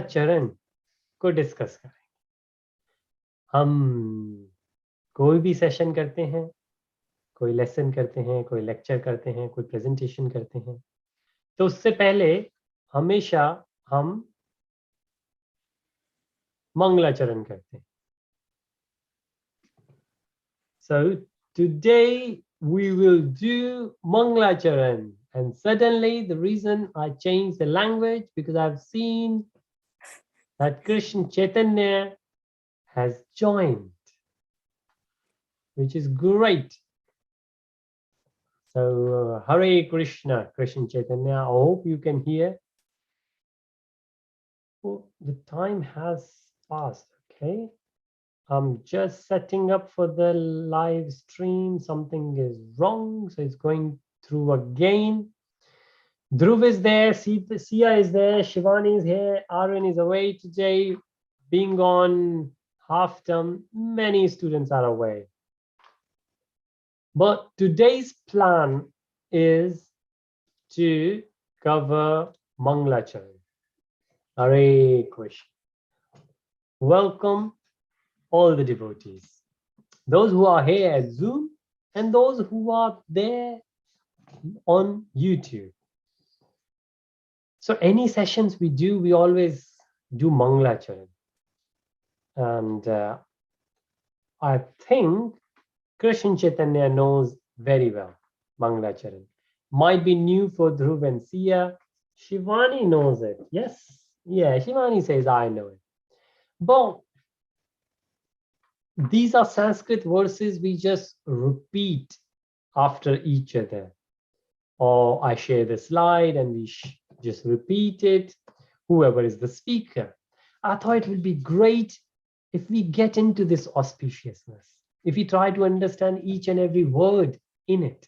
चरण को डिस्कस करेंगे। हम कोई भी सेशन करते हैं, कोई लेसन करते हैं, कोई लेक्चर करते हैं, कोई प्रेजेंटेशन करते हैं, तो उससे पहले हमेशा हम मंगलाचरण करते हैं। So today we will do Mangalacharan, and suddenly the reason I changed the language because I've seen that Krishna Chaitanya has joined, which is great. So Hare Krishna, Krishna Chaitanya. I hope you can hear. Oh, the time has passed. Okay. I'm just setting up for the live stream. Something is wrong, so it's going through again. Dhruv is there, Sia is there, Shivani is here, Arun is away today, being on half term. Many students are away. But today's plan is to cover Mangalacharan. Hare Krishna. Welcome all the devotees, those who are here at Zoom and those who are there on YouTube. So any sessions we do, we always do Mangalacharan. And I think Krishna Chaitanya knows very well Mangalacharan. Might be new for Dhruv and Sia. Shivani knows it. Yes. Yeah, Shivani says, I know it. But these are Sanskrit verses we just repeat after each other. Or I share the slide and we just repeat it, whoever is the speaker. I thought it would be great if we get into this auspiciousness, if we try to understand each and every word in it.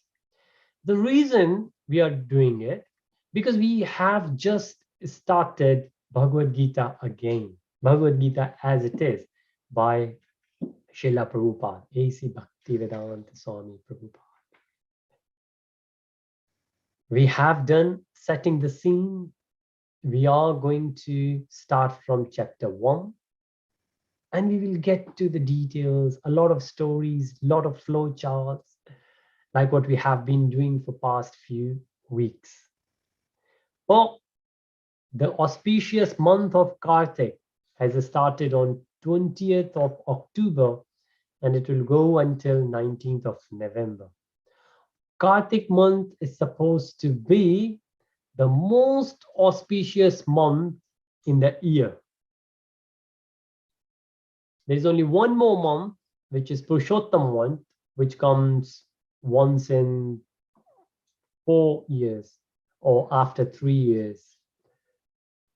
The reason we are doing it, because we have just started Bhagavad Gita again, Bhagavad Gita as it is by Srila Prabhupada, A.C. Bhaktivedanta Swami Prabhupada. We have done setting the scene. We are going to start from chapter 1 and we will get to the details, a lot of stories, a lot of flow charts, like what we have been doing for past few weeks. Well, the auspicious month of Kartik has started on 20th of October and it will go until 19th of November. Kartik month is supposed to be the most auspicious month in the year. There's only one more month, which is Purushottam month, which comes once in 4 years or after 3 years.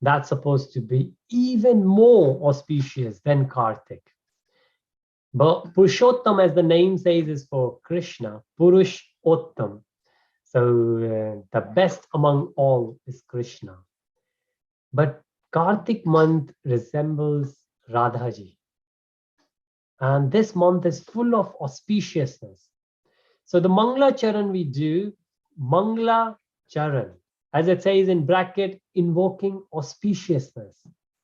That's supposed to be even more auspicious than Kartik. But Purushottam, as the name says, is for Krishna, Purushottam. So the best among all is Krishna. But Kartik month resembles Radhaji. And this month is full of auspiciousness. So the Mangala Charan we do, Mangala Charan, as it says in bracket, invoking auspiciousness,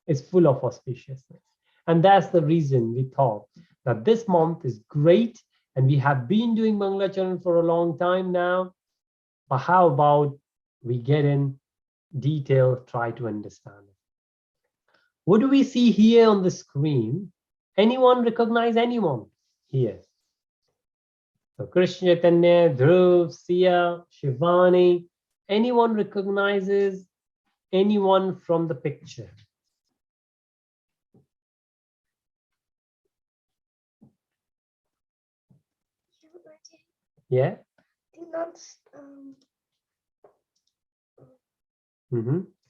is full of auspiciousness. And that's the reason we thought that this month is great. And we have been doing Mangala Charan for a long time now. But how about we get in detail, try to understand it. What do we see here on the screen? Anyone recognize anyone here? So Krishna Chaitanya, Dhruv, Sia, Shivani, anyone recognizes anyone from the picture? Yeah? Not,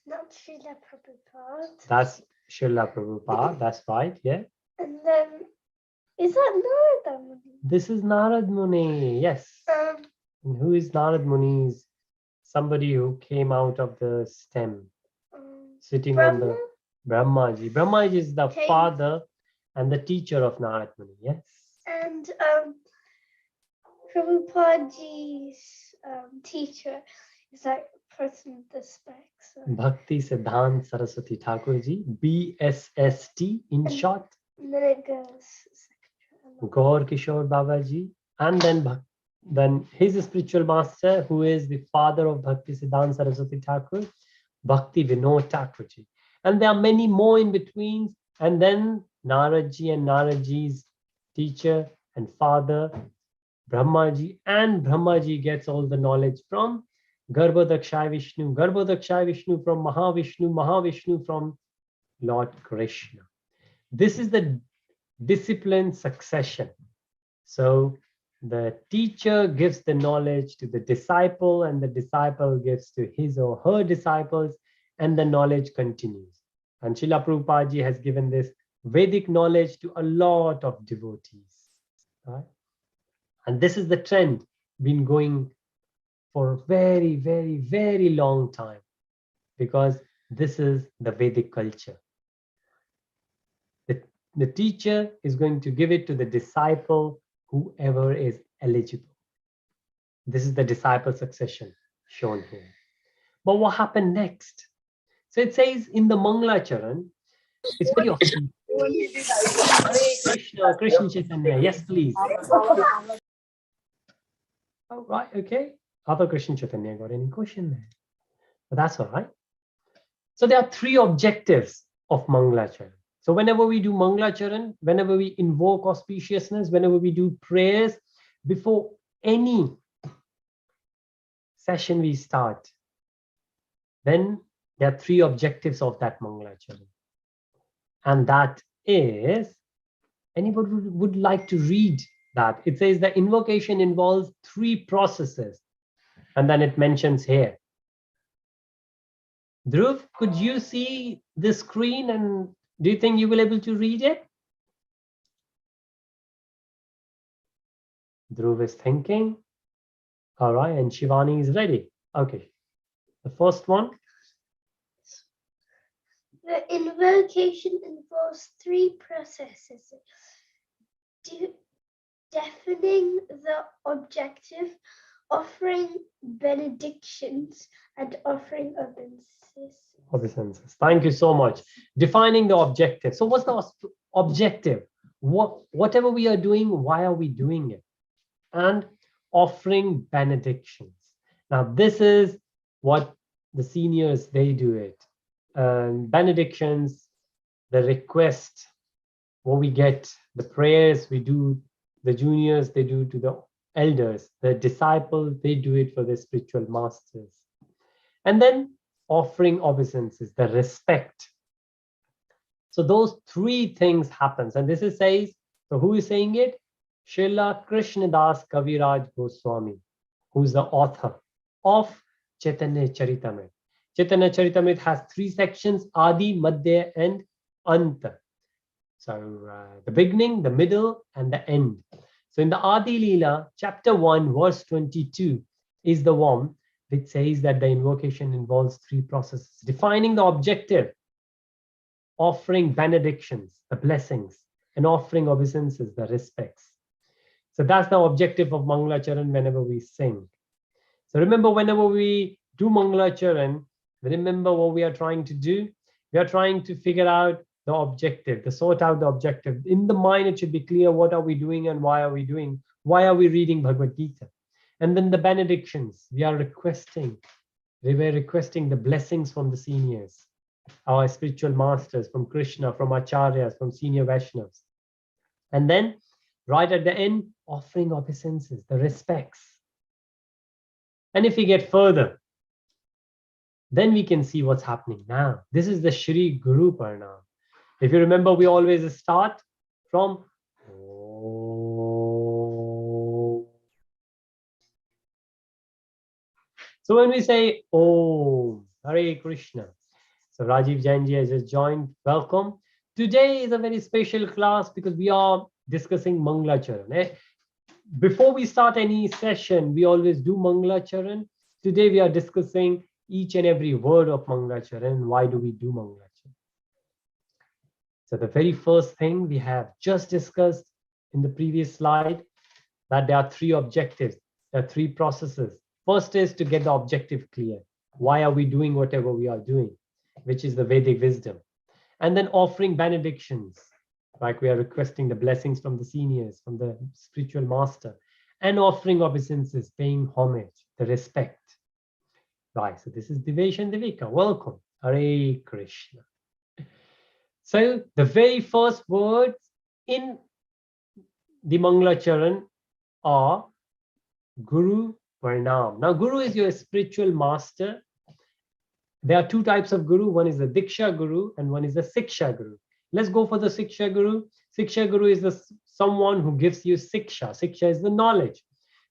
not Srila Prabhupada. That's Srila Prabhupada, that's right, yeah. And then, is that Narada Muni? This is Narad Muni, yes. And who is Narad Muni? Is somebody who came out of the stem, sitting Brahma? on the Brahmaji. Brahmaji is the father and the teacher of Narad Muni, yes. And Prabhupadaji's teacher is like person the specs. Bhakti Siddhant Saraswati Thakur ji, BSST in short. And then it goes. Gaur Kishore Babaji, and then his spiritual master, who is the father of Bhakti Siddhanta Saraswati Thakur, Bhakti Vinod Thakurji. And there are many more in between. And then Naradji and Naradji's teacher and father, Brahmaji, and Brahmaji gets all the knowledge from Garbhodakshaya Vishnu, Garbhodakshaya Vishnu from Mahavishnu, Mahavishnu from Lord Krishna. This is the discipline succession. So the teacher gives the knowledge to the disciple, and the disciple gives to his or her disciples, and the knowledge continues. And Srila Prabhupada ji has given this Vedic knowledge to a lot of devotees. Right? And this is the trend been going for a very, very, very long time, because this is the Vedic culture. The teacher is going to give it to the disciple, whoever is eligible. This is the disciple succession shown here. But what happened next? So it says in the Mangalacharan, it's very often. Hare Krishna, Krishna Chaitanya. Yes, please. Oh, right, okay. Other Krishna Chaitanya got any question there? But that's all right. So there are three objectives of Mangalacharan. So whenever we do Mangalacharan, whenever we invoke auspiciousness, whenever we do prayers, before any session we start, then there are three objectives of that Mangalacharan. And that is, anybody would like to read that? It says the invocation involves three processes. And then it mentions here. Dhruv, could you see the screen, and do you think you will be able to read it? Dhruv is thinking. All right, and Shivani is ready. Okay. The first one. The invocation involves three processes. Defining the objective, offering benedictions, and offering obeisances. Thank you so much. Defining the objective. So what's the objective? Whatever we are doing, why are we doing it? And offering benedictions. Now, this is what the seniors, they do it. Benedictions, the request, what we get, the prayers we do, the juniors, they do to the elders, the disciples, they do it for the spiritual masters. And then offering obeisances, the respect. So those three things happens. And this is says, so who is saying it? Srila Krishnadas Kaviraj Goswami, who's the author of Chaitanya Charitamrita. Chaitanya Charitamrita has three sections, Adi, Madhya, and Anta. So the beginning, the middle, and the end. So in the Adi Leela, chapter 1, verse 22 is the one which says that the invocation involves three processes. Defining the objective, offering benedictions, the blessings, and offering obeisances, the respects. So that's the objective of Mangalacharan whenever we sing. So remember, whenever we do Mangalacharan, remember what we are trying to do. We are trying to figure out the objective, to sort out the objective. In the mind, it should be clear what are we doing and why are we doing? Why are we reading Bhagavad Gita? And then the benedictions, we were requesting the blessings from the seniors, our spiritual masters, from Krishna, from Acharyas, from senior Vaishnavas. And then right at the end, offering obeisances, the respects. And if we get further, then we can see what's happening now. This is the Shri Guru Pranam. If you remember, we always start from Om. So when we say Om, Hare Krishna. So Rajiv Jainji has just joined. Welcome. Today is a very special class because we are discussing Mangalacharan. Before we start any session, we always do Mangalacharan. Today we are discussing each and every word of Mangalacharan. Why do we do Mangalacharan? So the very first thing we have just discussed in the previous slide, that there are three objectives, there are three processes. First is to get the objective clear. Why are we doing whatever we are doing, which is the Vedic wisdom. And then offering benedictions, like we are requesting the blessings from the seniors, from the spiritual master, and offering obeisances, paying homage, the respect. Right, so this is Divesh and Devika. Welcome. Hare Krishna. So the very first words in the Mangalacharan are Guru Pranam. Now, Guru is your spiritual master. There are two types of Guru. One is the Diksha Guru and one is the Siksha Guru. Let's go for the Siksha Guru. Siksha Guru is someone who gives you Siksha. Siksha is the knowledge.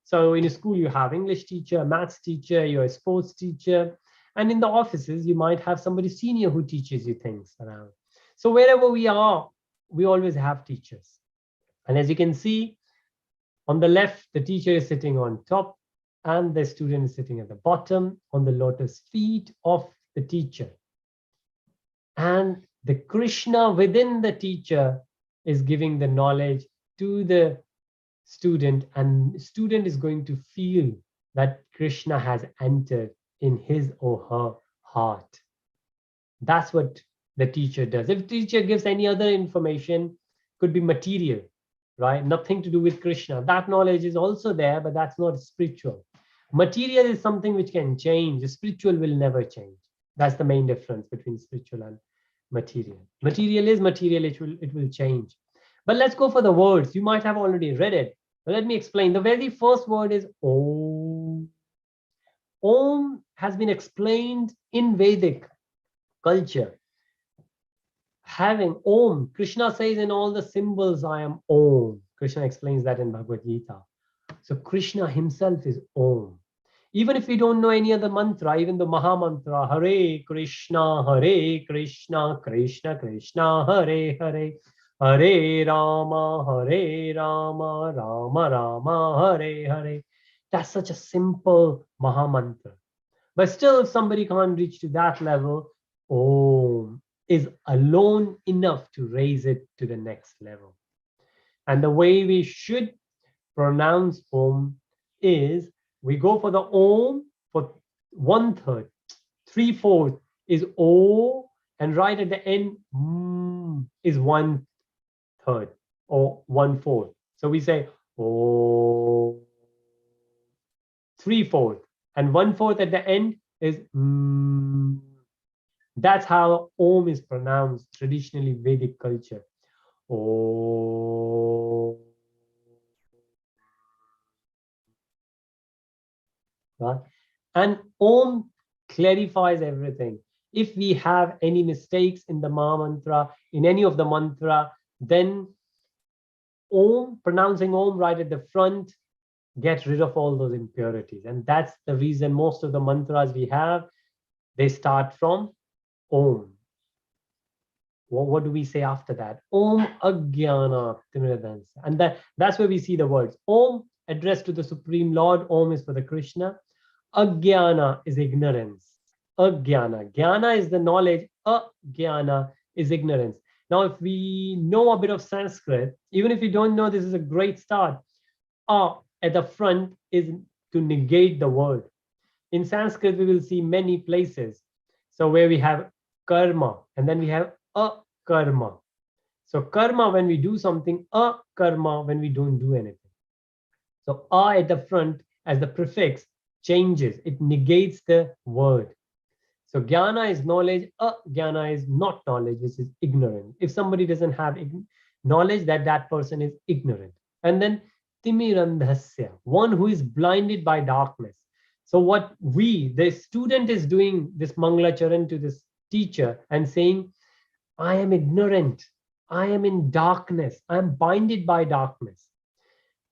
So in a school, you have English teacher, maths teacher, you're a sports teacher. And in the offices, you might have somebody senior who teaches you things around. So wherever we are, we always have teachers. And as you can see, on the left, the teacher is sitting on top and the student is sitting at the bottom on the lotus feet of the teacher. And the Krishna within the teacher is giving the knowledge to the student, and student is going to feel that Krishna has entered in his or her heart. That's what the teacher does. If teacher gives any other information, could be material, right? Nothing to do with Krishna. That knowledge is also there, but that's not spiritual. Material is something which can change. Spiritual will never change. That's the main difference between spiritual and material. Material is material, it will change. But let's go for the words. You might have already read it, but let me explain. The very first word is Om. Om has been explained in Vedic culture. Having Om, Krishna says in all the symbols, I am Om. Krishna explains that in Bhagavad Gita. So Krishna himself is Om. Even if we don't know any other mantra, even the Maha Mantra, Hare Krishna, Krishna Krishna, Hare Hare, Hare Rama, Rama Rama, Hare Hare. That's such a simple Maha Mantra. But still, if somebody can't reach to that level, Om is alone enough to raise it to the next level. And the way we should pronounce Om is we go for the Om for 1/3, 3/4 is O, and right at the end is 1/3 or 1/4. So we say O, 3/4, and 1/4 at the end is That's how Om is pronounced traditionally Vedic culture. Om. Right? And Om clarifies everything. If we have any mistakes in the Maha Mantra, in any of the mantra, then Om, pronouncing Om right at the front, get rid of all those impurities. And that's the reason most of the mantras we have, they start from Om. What do we say after that? Om Ajnana Timiradhansa. And that's where we see the words. Om addressed to the Supreme Lord. Om is for the Krishna. Ajnana is ignorance. Ajnana. Jnana is the knowledge. Ajnana is ignorance. Now, if we know a bit of Sanskrit, even if you don't know, this is a great start. At the front is to negate the word. In Sanskrit, we will see many places. So where we have karma, and then we have akarma. So karma when we do something, akarma when we don't do anything. So at the front as the prefix changes, it negates the word. So jnana is knowledge, jnana is not knowledge, which is ignorant. If somebody doesn't have knowledge, that person is ignorant. And then timirandhasya, one who is blinded by darkness. So what the student is doing this Mangalacharan to this teacher and saying, I am ignorant, I am in darkness, I am blinded by darkness.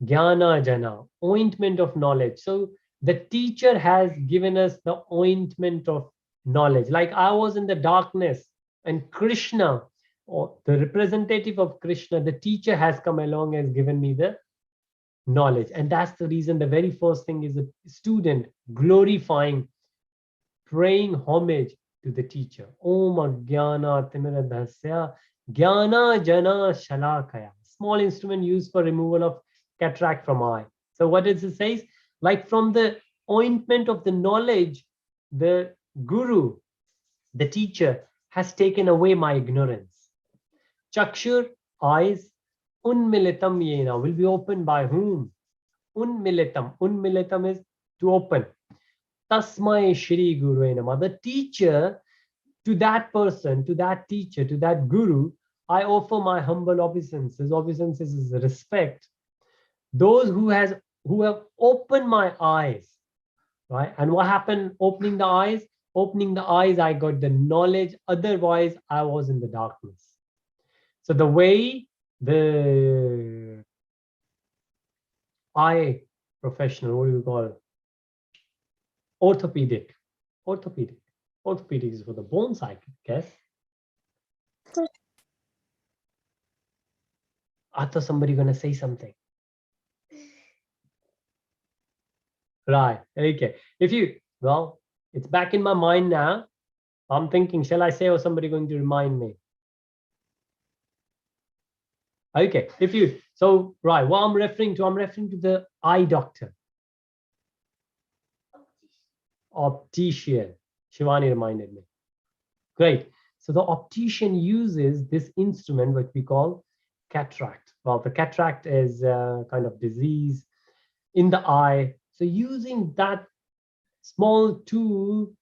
Jnana jana, ointment of knowledge. So the teacher has given us the ointment of knowledge. Like I was in the darkness, and Krishna, or the representative of Krishna, the teacher has come along and given me the knowledge. And that's the reason the very first thing is a student glorifying, praying homage to the teacher. Om Ajnana Timiradhasya Jnana Jana Shalakaya. Small instrument used for removal of cataract from eye. So what does it say? Like from the ointment of the knowledge, the Guru, the teacher, has taken away my ignorance. Chakshur, eyes, unmilitam yena, will be opened by whom? Unmilitam. Unmilitam is to open. Tasmai Shri Guru Nama. The teacher, to that person, to that teacher, to that guru, I offer my humble obeisances. Obeisances is respect. Those who have opened my eyes, right? And what happened opening the eyes? Opening the eyes, I got the knowledge. Otherwise, I was in the darkness. So the way the eye professional, what do you call it? Orthopedic. Orthopedic is for the bones, I guess. I thought somebody gonna say something. Right. Okay. If you, well, it's back in my mind now. I'm thinking, shall I say, or somebody going to remind me? Okay. If you, so right, what I'm referring to the eye doctor. Optician. Shivani reminded me. Great. So the optician uses this instrument, which we call cataract. Well, the cataract is a kind of disease in the eye. So using that small tool,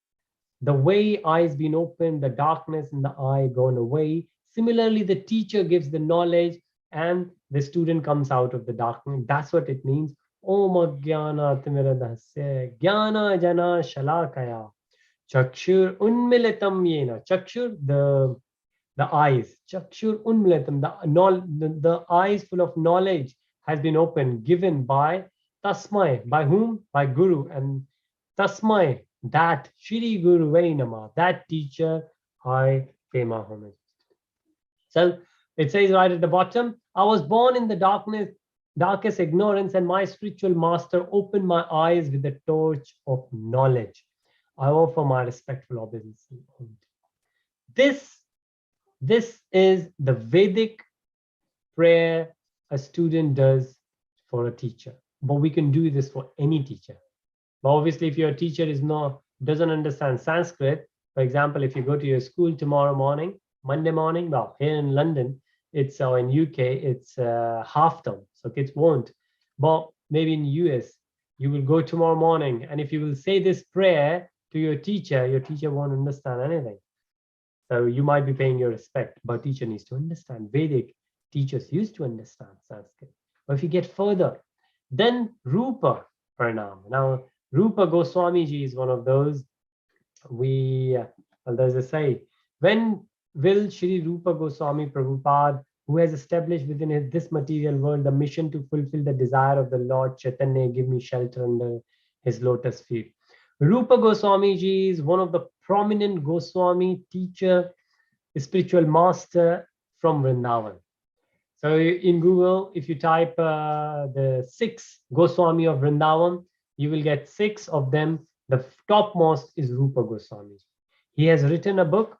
the way eyes been opened, the darkness in the eye gone away. Similarly, the teacher gives the knowledge and the student comes out of the darkness. That's what it means. Om Jnana Timiradhasya Jnana Jana Shalakaya Chakshur Unmilitam Yena. Chakshur, the eyes. Chakshur Unmilitam, the eyes full of knowledge has been opened, given by Tasmai. By whom? By Guru. And Tasmai, that Shri Guru Vainama, that teacher, I pay my homage. So it says right at the bottom, I was born in the darkest ignorance, and my spiritual master opened my eyes with the torch of knowledge. I offer my respectful obeisance. This is the Vedic prayer a student does for a teacher, but we can do this for any teacher. But obviously, if your teacher doesn't understand Sanskrit, for example, if you go to your school tomorrow morning, Monday morning, well, here in London, it's in UK, it's half term, so kids won't. But maybe in US, you will go tomorrow morning, and if you will say this prayer to your teacher won't understand anything. So you might be paying your respect, but teacher needs to understand. Vedic teachers used to understand Sanskrit. But if you get further, then Rupa Pranam. Now, Rupa Goswami ji is one of those. There's a say, when will Shri Rupa Goswami Prabhupada, who has established within this material world the mission to fulfill the desire of the Lord Chaitanya, give me shelter under his lotus feet? Rupa Goswami ji is one of the prominent Goswami teacher, spiritual master from Vrindavan. So in Google, if you type the 6 Goswami of Vrindavan, you will get 6 of them. The topmost is Rupa Goswami. He has written a book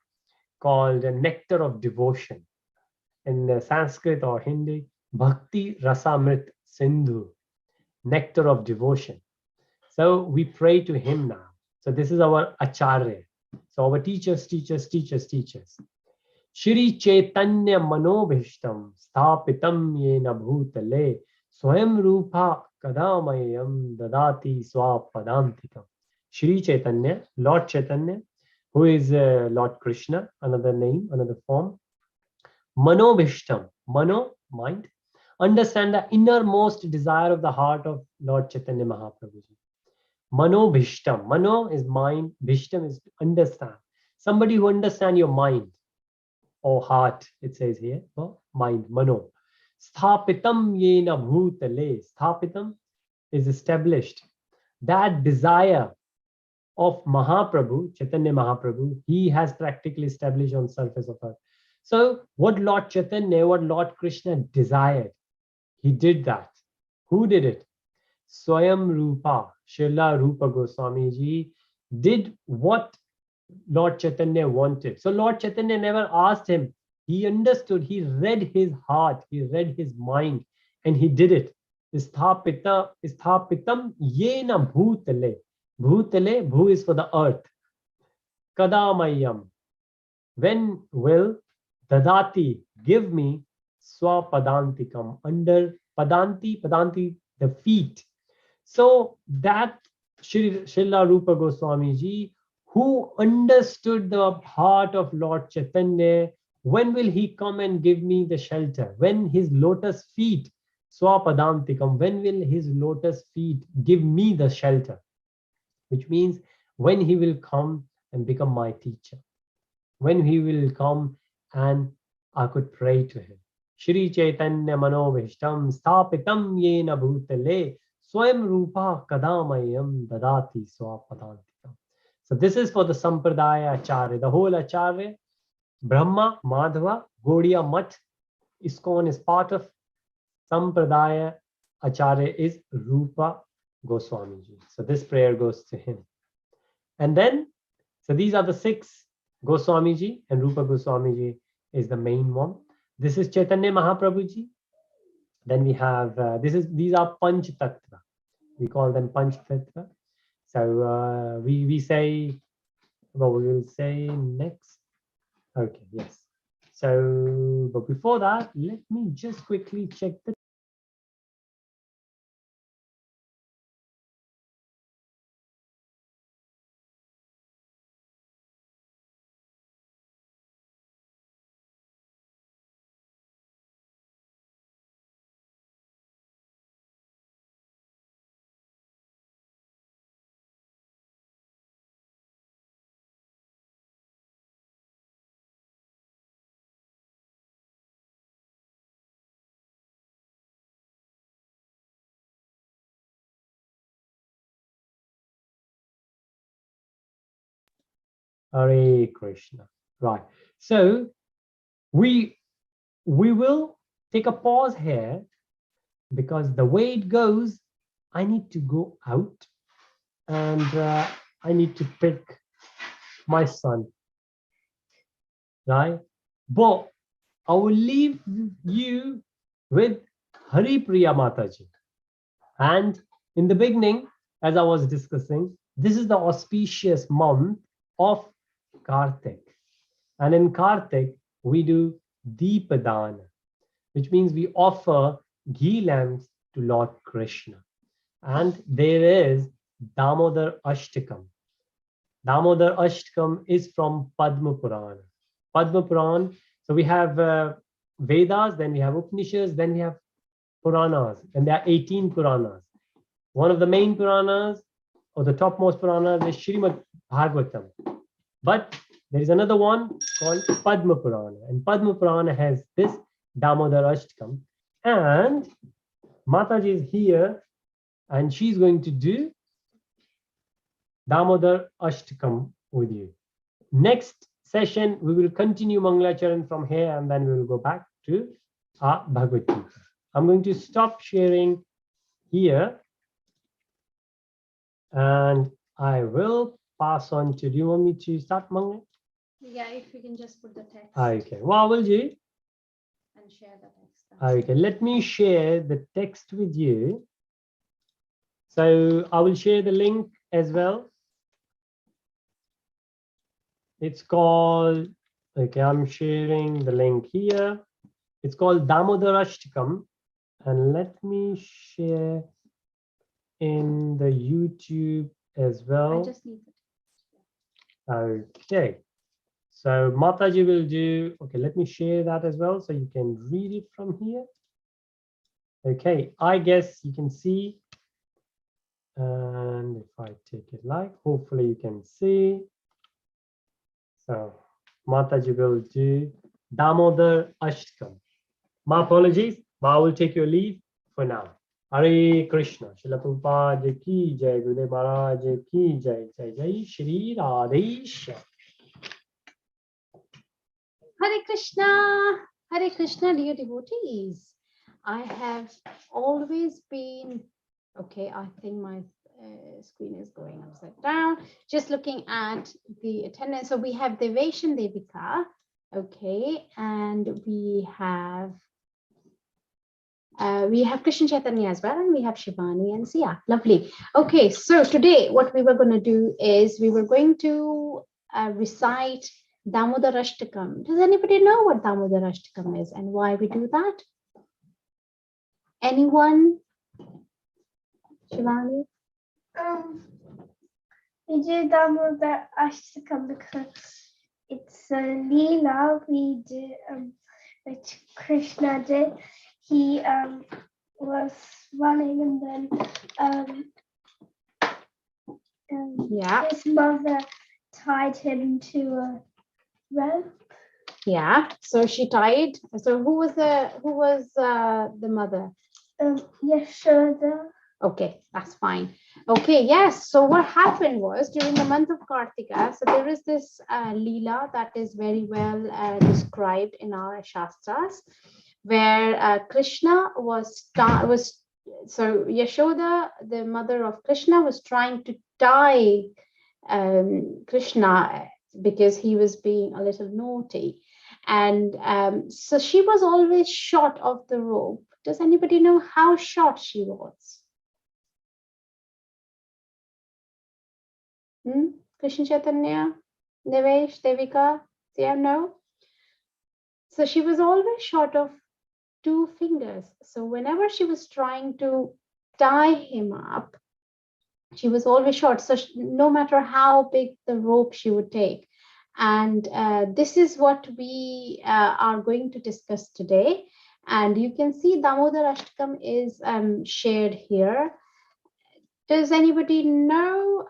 called Nectar of Devotion. In Sanskrit or Hindi, Bhakti Rasamrit Sindhu, Nectar of Devotion. So we pray to him now. So this is our Acharya. So our teachers. Shri Chaitanya Manobhishtam Sthapitam Yena Bhutale Swayam Rupa Kadamayam Dadati Swapadantikam. Shri Chaitanya, Lord Chaitanya, who is Lord Krishna, another name, another form. Manobhishtam, Mano, mind. Understand the innermost desire of the heart of Lord Chaitanya Mahaprabhu. Mano Bhishtam. Mano is mind, Bhishtam is understand. Somebody who understands your mind or heart, it says here, or mind, Mano. Sthapitam yena bhutale. Sthapitam is established. That desire of Mahaprabhu, Chaitanya Mahaprabhu, he has practically established on surface of earth. So what Lord Chaitanya, what Lord Krishna desired, he did that. Who did it? Swayam Rupa, Srila Rupa Goswami ji did what Lord Chaitanya wanted. So Lord Chaitanya never asked him. He understood, he read his heart, he read his mind, and he did it. Isthapitam yena bhutale. Bhutale, bhu is for the earth. Kadamayam. When will Dadati give me Swapadantikam? Under Padanti, the feet. So that Srila Rupa Goswami Ji, who understood the heart of Lord Chaitanya, when will he come and give me the shelter? When his lotus feet, Swapadantikam, when will his lotus feet give me the shelter? Which means when he will come and become my teacher, when he will come and I could pray to him. Shri Chaitanya Manovishtam Sthapitam Yena Bhutale Swayam Rupa Kadamayam Dadati Swapadantikam. So this is for the Sampradaya Acharya, the whole Acharya, Brahma, Madhava, Gaudiya Math, ISKCON is part of Sampradaya Acharya is Rupa Goswami Ji. So this prayer goes to him. And then, so these are the 6. Goswami Ji and Rupa Goswami Ji is the main one. This is Chaitanya Mahaprabhu Ji. Then we have, these are Panch Tattva. We call them Panch Tattva. So we say, well, we will say next. Okay, yes. So, but before that, let me just quickly check the Hare Krishna. Right. So we will take a pause here because the way it goes, I need to go out and I need to pick my son. Right. But I will leave you with Hari Priya Mataji. And in the beginning, as I was discussing, this is the auspicious month of Kartik. And in Kartik, we do Deepadana, which means we offer ghee lamps to Lord Krishna. And there is Damodar Ashtakam. Damodar Ashtakam is from Padma Purana. Padma Purana, so we have Vedas, then we have Upanishads, then we have Puranas, and there are 18 Puranas. One of the main Puranas, or the topmost Puranas, is Srimad Bhagavatam. But there is another one called Padma Purana, and Padma Purana has this Damodar Ashtakam. And Mataji is here, and she's going to do Damodar Ashtakam with you. Next session, we will continue Mangalacharan from here, and then we will go back to our Bhagavad Gita. I'm going to stop sharing here, and I will pass on to, do you want me to start, Mangala? Yeah, if you can just put the text. Okay. Well, will you? And share the text. Okay, let me share the text with you. So I will share the link as well. It's called, okay, I'm sharing the link here. It's called Damodar Ashtakam. And let me share in the YouTube as well. I just need it. Okay. So Mataji will do, okay, let me share that as well so you can read it from here. Okay, I guess you can see. And if I take it like, hopefully you can see. So Mataji will do Damodar Ashtakam. My apologies, but I will take your leave for now. Hare Krishna. Srila Prabhupada ki jai, Gurudev Maharaj ki jai, jai jai Shri Radhesha. Hare Krishna. Hare Krishna, dear devotees. I have always been, okay, I think my screen is going upside down. Just looking at the attendance. So we have Deveshan Devika, okay, and we have Krishna Chaitanya as well, and we have Shivani and Sia. Lovely. Okay, so today what we were going to do is we were going to recite Damodarashtakam. Does anybody know what Damodarashtakam is and why we do that? Anyone? Shivani? We do Damodar Ashtakam because it's a Leela we do, which Krishna did. He was running and then Yeah. his mother tied him to a rope. Yeah. So she tied. So who was the mother? Yashoda. Okay, that's fine. Okay, yes. So what happened was during the month of Kartika, so there is this Leela that is very well described in our Shastras, where Krishna so Yashoda, the mother of Krishna, was trying to tie Krishna because he was being a little naughty. And so she was always short of the rope. Does anybody know how short she was? Krishna Chaitanya, Devesh, Devika, do you know? So she was always short of 2 fingers. So whenever she was trying to tie him up, she was always short. So no matter how big the rope she would take. And this is what we are going to discuss today. And you can see Damodar Ashtakam is shared here. Does anybody know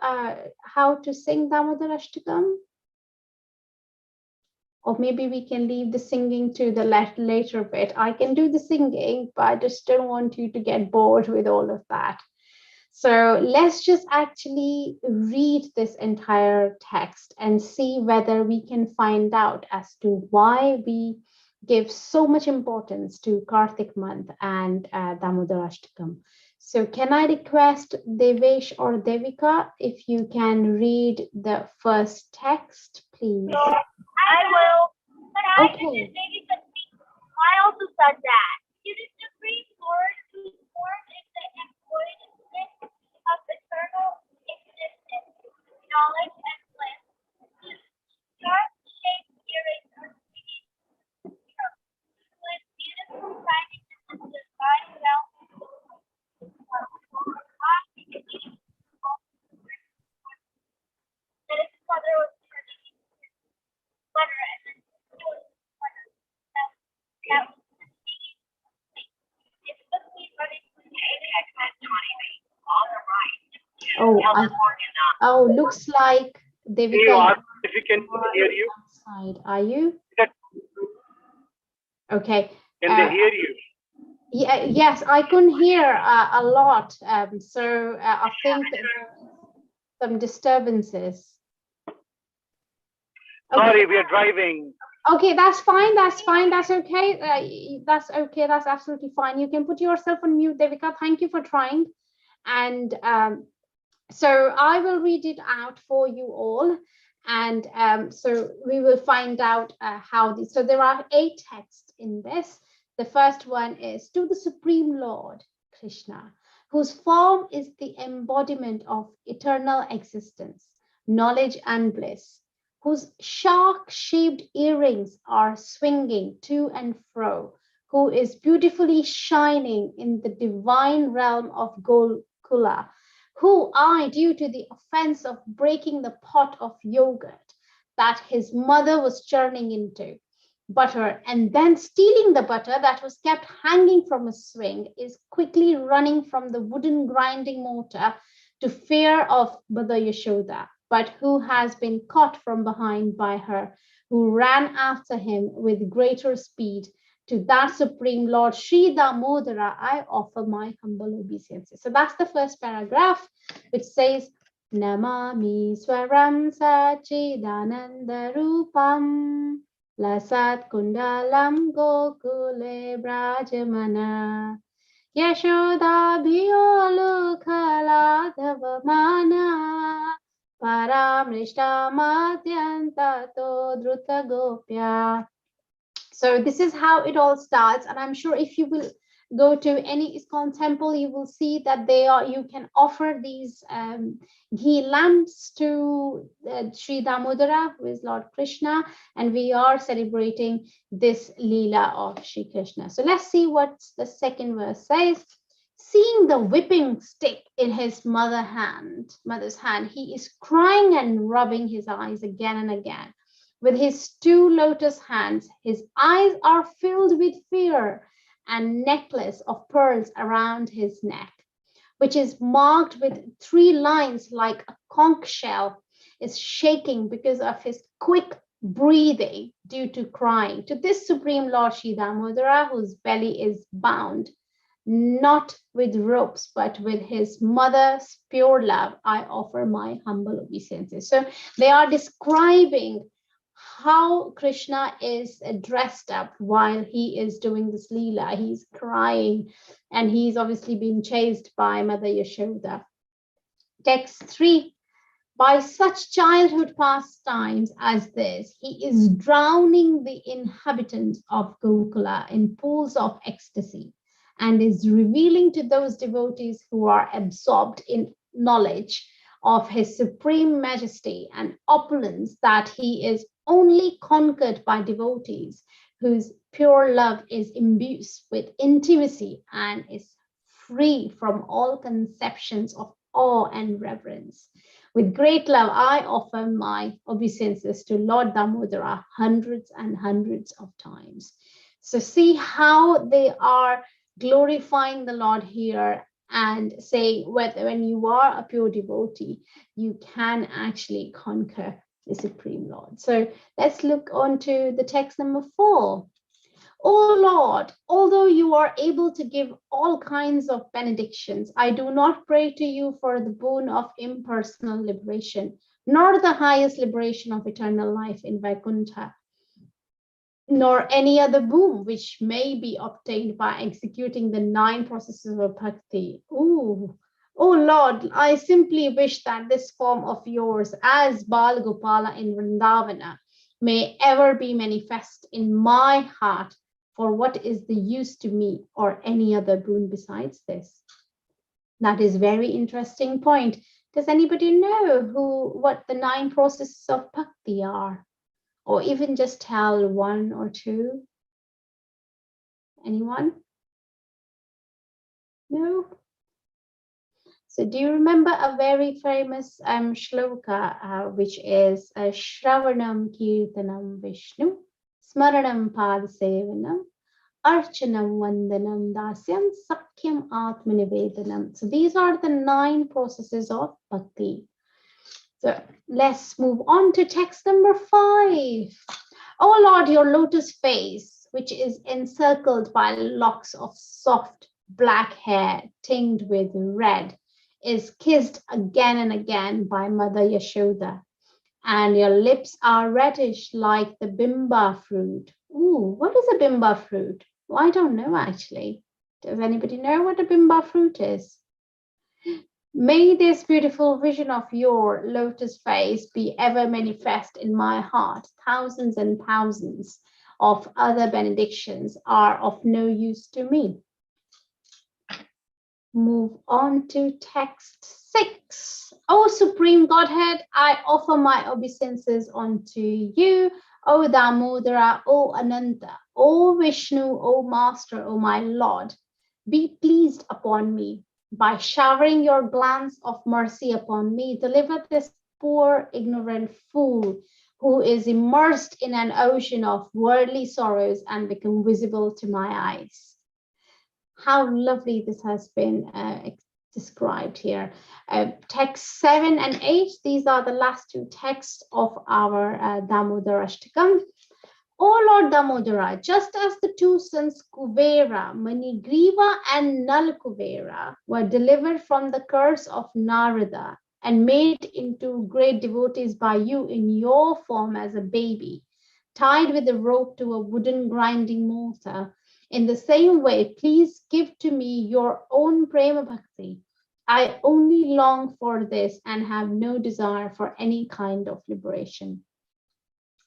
how to sing Damodar Ashtakam? Or maybe we can leave the singing to the later bit. I can do the singing, but I just don't want you to get bored with all of that. So let's just actually read this entire text and see whether we can find out as to why we give so much importance to Kartik month and Damodar Ashtakam. So can I request Devesh or Devika if you can read the first text, please? I will. But I Okay. just maybe I also said that. It is the Supreme Lord whose form is the embodiment of eternal existence, knowledge, and bliss. Sharp-shaped earrings are singing with beautiful shining in the divine realm. That his mother was turning butter and then butter. That was it's supposed to be running on the right. Oh, looks like Devika. You ask if we can hear you. Outside. Are you? That- Okay. Can they hear you? Yeah, yes, I couldn't hear a lot. So I think that there are some disturbances. Sorry, we are driving. Okay, that's fine. That's fine. That's okay. That's okay. That's absolutely fine. You can put yourself on mute, Devika. Thank you for trying. And so I will read it out for you all. And so we will find out how this. So there are 8 texts in this. The first one is to the Supreme Lord, Krishna, whose form is the embodiment of eternal existence, knowledge and bliss, whose shark-shaped earrings are swinging to and fro, who is beautifully shining in the divine realm of Gokula, who I, due to the offense of breaking the pot of yogurt that his mother was churning into butter and then stealing the butter that was kept hanging from a swing, is quickly running from the wooden grinding mortar to fear of Mother Yashoda, but who has been caught from behind by her, who ran after him with greater speed. To that Supreme Lord Sri Damodara, I offer my humble obeisances. So that's the first paragraph, which says, Namami Swaram Sachidananda Rupam Lasat Kundalam Gokule Brajamana Yashoda Biyolu Kaladhavamana Paramrishta Madhyantato Druta Gopya. So this is how it all starts. And I'm sure if you will go to any ISKCON temple, you will see that you can offer these ghee lamps to Sri Damodara, who is Lord Krishna, and we are celebrating this Leela of Sri Krishna. So let's see what the second verse says. Seeing the whipping stick in his mother's hand, he is crying and rubbing his eyes again and again. With his two lotus hands, his eyes are filled with fear, and necklace of pearls around his neck, which is marked with 3 lines like a conch shell, is shaking because of his quick breathing due to crying. To this Supreme Lord Sri Damodara, whose belly is bound, not with ropes, but with his mother's pure love, I offer my humble obeisances. So they are describing how Krishna is dressed up while he is doing this Leela. He's crying and he's obviously being chased by Mother Yashoda. Text 3. By such childhood pastimes as this, he is drowning the inhabitants of Gokula in pools of ecstasy, and is revealing to those devotees who are absorbed in knowledge of his supreme majesty and opulence that he is only conquered by devotees whose pure love is imbued with intimacy and is free from all conceptions of awe and reverence. With great love, I offer my obeisances to Lord Damodara hundreds and hundreds of times. So see how they are glorifying the Lord here and saying when you are a pure devotee, you can actually conquer the Supreme Lord. So let's look on to the text number 4. O Lord, although you are able to give all kinds of benedictions, I do not pray to you for the boon of impersonal liberation, nor the highest liberation of eternal life in Vaikuntha, nor any other boon which may be obtained by executing the 9 processes of bhakti. Ooh. Oh Lord, I simply wish that this form of yours as Bal Gopala in Vrindavana may ever be manifest in my heart, for what is the use to me or any other boon besides this? That is very interesting point. Does anybody know what the 9 processes of bhakti are? Or even just tell 1 or 2? Anyone? No? So do you remember a very famous shloka, which is Shravanam Kirtanam Vishnu, Smaranam Padasevanam, Archanam Vandanam Dasyam, Sakyam Atmanivedanam. So these are the 9 processes of bhakti. So let's move on to text number 5. Oh Lord, your lotus face, which is encircled by locks of soft black hair tinged with red, is kissed again and again by Mother Yashoda, and your lips are reddish like the bimba fruit. Ooh, what is a bimba fruit? Well, I don't know actually. Does anybody know what a bimba fruit is? May this beautiful vision of your lotus face be ever manifest in my heart. Thousands and thousands of other benedictions are of no use to me. Move on to text 6. O Supreme Godhead, I offer my obeisances unto you, O Damodara, O Ananta, O Vishnu, O Master, O my Lord. Be pleased upon me. By showering your glance of mercy upon me, deliver this poor ignorant fool who is immersed in an ocean of worldly sorrows and become visible to my eyes. How lovely this has been described here. Text 7 and 8, these are the last 2 texts of our Damodarashtakam. O Lord Damodara, just as the 2 sons Kuvera, Manigriva and Nal Kuvera were delivered from the curse of Narada and made into great devotees by you in your form as a baby, tied with a rope to a wooden grinding mortar, in the same way, please give to me your own prema bhakti. I only long for this and have no desire for any kind of liberation.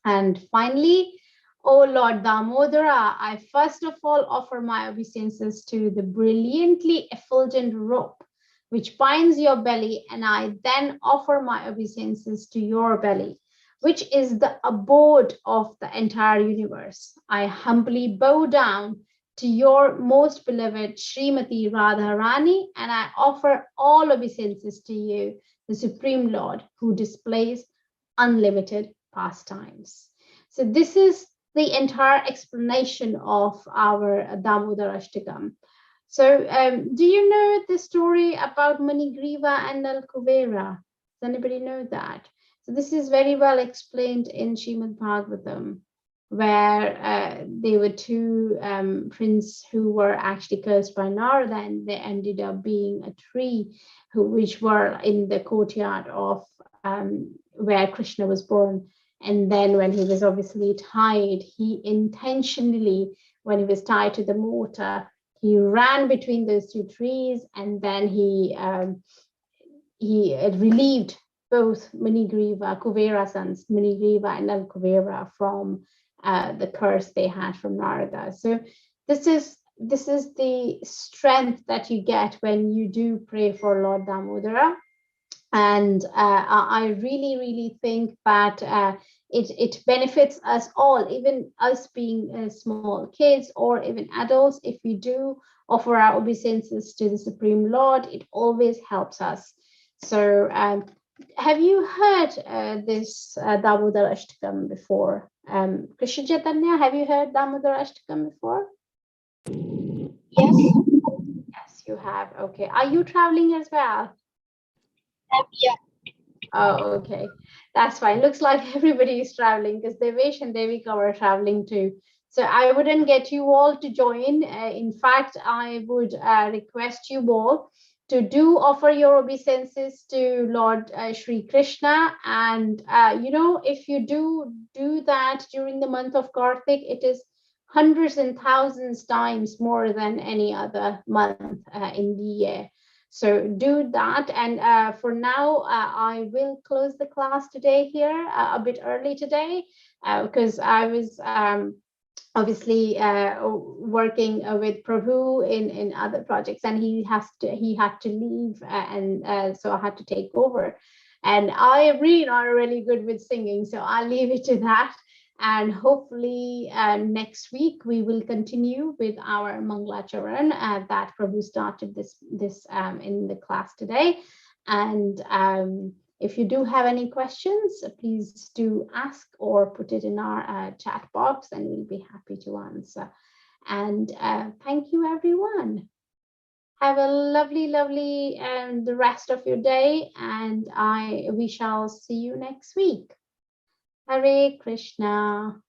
And finally, O Lord Damodara, I first of all offer my obeisances to the brilliantly effulgent rope which binds your belly, and I then offer my obeisances to your belly, which is the abode of the entire universe. I humbly bow down to your most beloved Srimati Radharani, and I offer all obeisances to you, the Supreme Lord, who displays unlimited pastimes. So this is the entire explanation of our Damodar Ashtakam. So do you know the story about Manigriva and Nalkuvera? Does anybody know that? So this is very well explained in Srimad Bhagavatam, where they were two princes who were actually cursed by Narada, and they ended up being a tree which were in the courtyard of where Krishna was born. And then when he was obviously tied, he intentionally, when he was tied to the mortar, he ran between those two trees, and then he relieved both Manigriva, Kuvera sons, Manigriva and Nalkuvera, from the curse they had from Narada. So this is the strength that you get when you do pray for Lord Damodara. And I really, really think that it benefits us all, even us being small kids or even adults. If we do offer our obeisances to the Supreme Lord, it always helps us. So have you heard this Damodar Ashtakam before? Krishna Chaitanya, have you heard Damodar Ashtakam before? Yes. Yes, you have. Okay. Are you traveling as well? Yeah. Oh, okay. That's fine. Looks like everybody is traveling because Devesh and Devika are traveling too. So I wouldn't get you all to join. In fact, I would request you all to do offer your obeisances to Lord Shri Krishna. And, if you do that during the month of Kartik, it is hundreds and thousands times more than any other month in the year. So do that. And for now, I will close the class today here a bit early today because I was obviously working with Prabhu in other projects, and he had to leave, and so I had to take over. And I am really not really good with singing, so I'll leave it to that. And hopefully next week we will continue with our Mangalacarana that Prabhu started this in the class today. And if you do have any questions, please do ask or put it in our chat box, and we'll be happy to answer. And thank you, everyone. Have a lovely, lovely the rest of your day, and we shall see you next week. Hare Krishna.